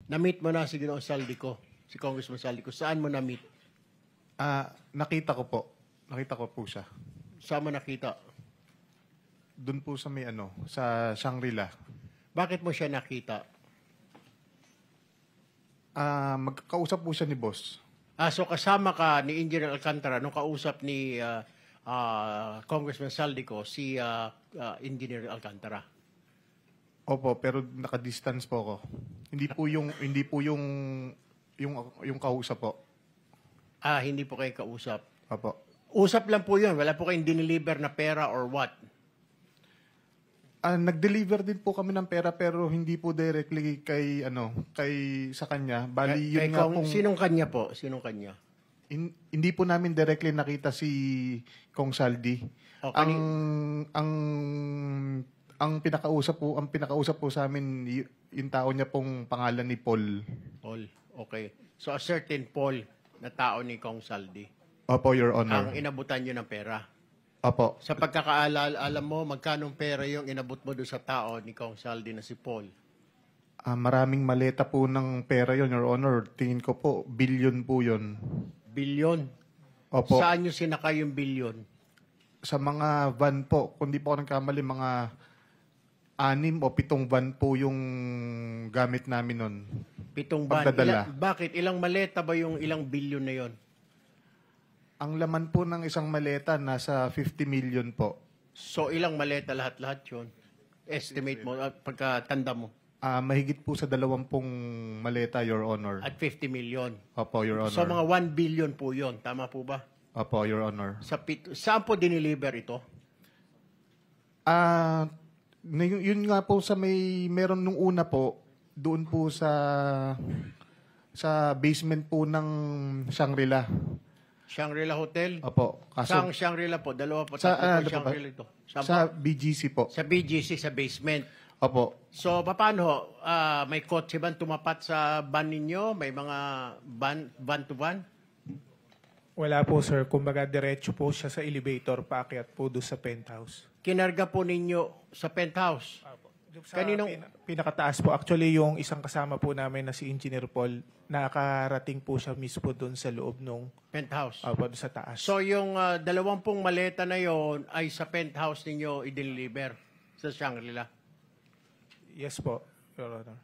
Na-meet mo na si Ginoong Saldico, si Congressman Saldico. Saan mo na-meet? Nakita ko po. Nakita ko po siya. Saan mo nakita? Doon po sa may sa Shangri-La. Bakit mo siya nakita? Magkakausap po siya ni boss. So kasama ka ni Engineer Alcantara nung kausap ni Congressman Saldico si Engineer Alcantara. Opo, pero naka-distance po ako. Hindi po yung kausap po. Hindi po kayo kausap. Opo. Usap lang po 'yun. Wala po kayong dineliver na pera or what? Nag-deliver din po kami ng pera pero hindi po directly kay sa kanya. Bali yun nga pong Sinong kanya po? Sinong kanya? hindi po namin directly nakita si Kong Saldi. Okay. Ang pinakausap po sa amin yung tao niya pong pangalan ni Paul. Paul. Okay. So a certain Paul na tao ni Kong Saldi Opo, Your Honor. ang inabutan niyo ng pera. Opo. Sa pagkakaalala, alam mo magkano pera yung inabot mo doon sa tao ni Kong Saldi na si Paul? Maraming maleta po ng pera yon, Your Honor. Tingin ko po, billion po yon. Bilyon? Opo. Saan nyo sinakay yung bilyon? Sa mga van po, kung di po ako nagkamali, mga 6 o 7 van po yung gamit namin nun. 7 van. Pagdadala. Bakit? Ilang maleta ba yung ilang bilyon na yon? Ang laman po ng isang maleta, nasa 50 million po. So ilang maleta lahat-lahat yun? Estimate mo, pagkatanda mo. Mahigit po sa 20 maleta, Your Honor. At 50 million. Opo, Your Honor. So mga 1 billion po yon. Tama po ba? Opo, Your Honor. Saan po dineliver ito? Yun nga po sa meron nung una po, doon po sa basement po ng Shangri-La. Shangri-La Hotel? Opo. Saan Shangri-La po? Dalawa po, sa, tatlo po Shangri-La ito. sa BGC po. Sa BGC, sa basement. Opo. So, paano? May kotse ba tumapat sa van ninyo? May mga van to van? Wala po, sir. Kumbaga, diretso po siya sa elevator, paakyat po doon sa penthouse. Kinarga po ninyo sa penthouse? Sa pinakataas po. Actually, yung isang kasama po namin na si Engineer Paul, nakarating po siya mismo doon sa loob nung Penthouse? doon sa taas. So, yung 20 maleta na yon ay sa penthouse ninyo i-deliver sa Shangri-La? Yes po, Your Honor.